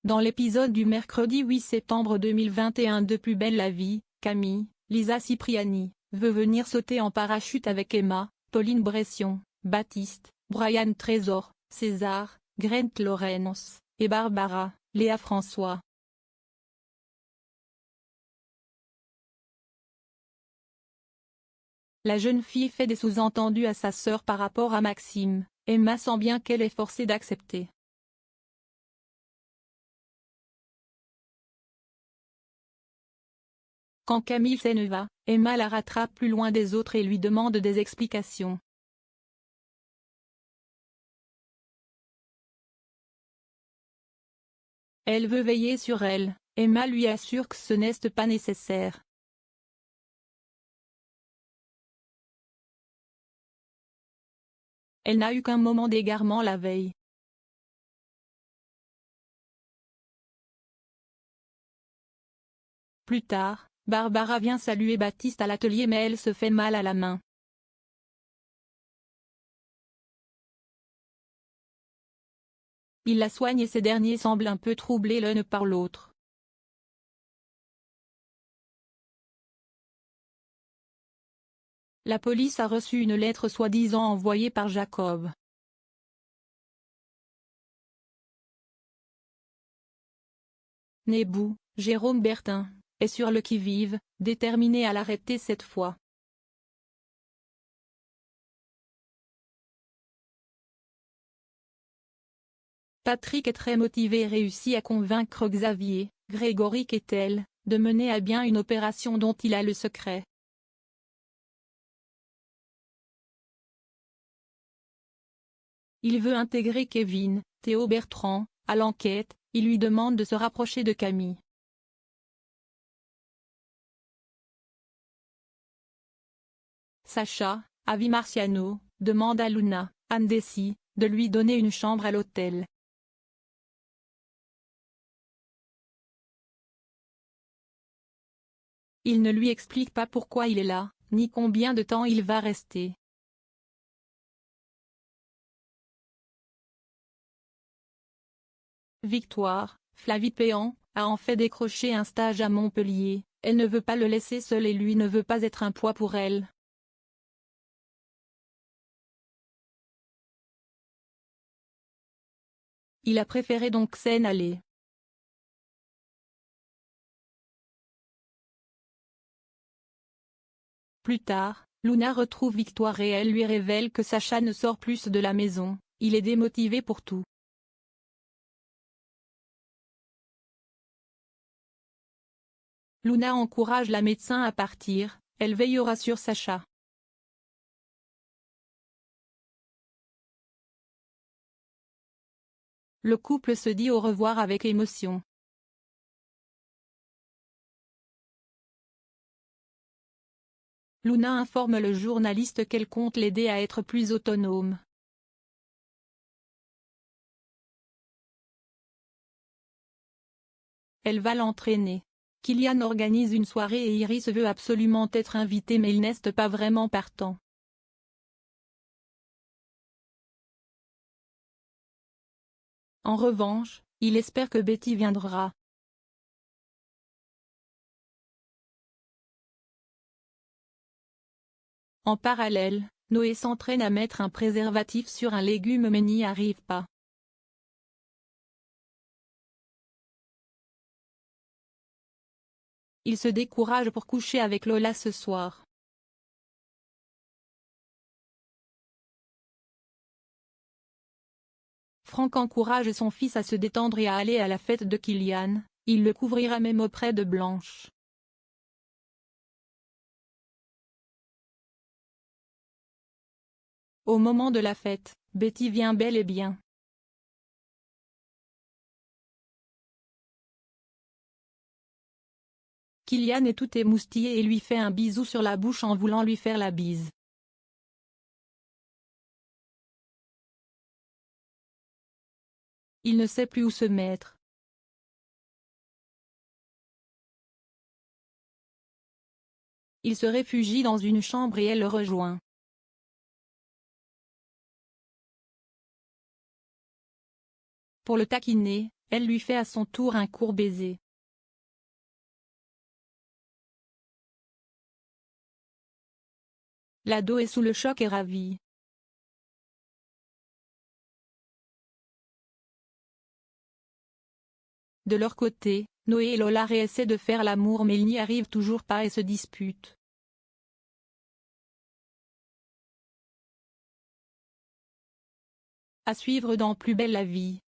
Dans l'épisode du mercredi 8 septembre 2021 de Plus belle la vie, Camille, Lisa Cipriani, veut venir sauter en parachute avec Emma, Pauline Bression, Baptiste, Brian Trésor, César, Grant Lawrence, et Barbara, Léa François. La jeune fille fait des sous-entendus à sa sœur par rapport à Maxime. Emma sent bien qu'elle est forcée d'accepter. Quand Camille s'en va, Emma la rattrape plus loin des autres et lui demande des explications. Elle veut veiller sur elle. Emma lui assure que ce n'est pas nécessaire. Elle n'a eu qu'un moment d'égarement la veille. Plus tard, Barbara vient saluer Baptiste à l'atelier mais elle se fait mal à la main. Il la soigne et ces derniers semblent un peu troublés l'un par l'autre. La police a reçu une lettre soi-disant envoyée par Jacob. Nebou, Jérôme Bertin, est sur le qui-vive, déterminé à l'arrêter cette fois. Patrick est très motivé et réussit à convaincre Xavier, Grégory Kettel, de mener à bien une opération dont il a le secret. Il veut intégrer Kevin, Théo Bertrand, à l'enquête. Il lui demande de se rapprocher de Camille. Sacha, Avi Marciano, demande à Luna, Anne Dessy, de lui donner une chambre à l'hôtel. Il ne lui explique pas pourquoi il est là, ni combien de temps il va rester. Victoire, Flavie Péan, a en fait décroché un stage à Montpellier. Elle ne veut pas le laisser seul et lui ne veut pas être un poids pour elle. Il a préféré donc s'en aller. Plus tard, Luna retrouve Victoire et elle lui révèle que Sacha ne sort plus de la maison. Il est démotivé pour tout. Luna encourage la médecin à partir, elle veillera sur Sacha. Le couple se dit au revoir avec émotion. Luna informe le journaliste qu'elle compte l'aider à être plus autonome. Elle va l'entraîner. Kylian organise une soirée et Iris veut absolument être invitée mais il n'est pas vraiment partant. En revanche, il espère que Betty viendra. En parallèle, Noé s'entraîne à mettre un préservatif sur un légume mais n'y arrive pas. Il se décourage pour coucher avec Lola ce soir. Franck encourage son fils à se détendre et à aller à la fête de Kylian, il le couvrira même auprès de Blanche. Au moment de la fête, Betty vient bel et bien. Kylian est tout émoustillé et lui fait un bisou sur la bouche en voulant lui faire la bise. Il ne sait plus où se mettre. Il se réfugie dans une chambre et elle le rejoint. Pour le taquiner, Elle lui fait à son tour un court baiser. L'ado est sous le choc et ravi. De leur côté, Noé et Lola réessaient de faire l'amour mais ils n'y arrivent toujours pas et se disputent. À suivre dans Plus belle la vie.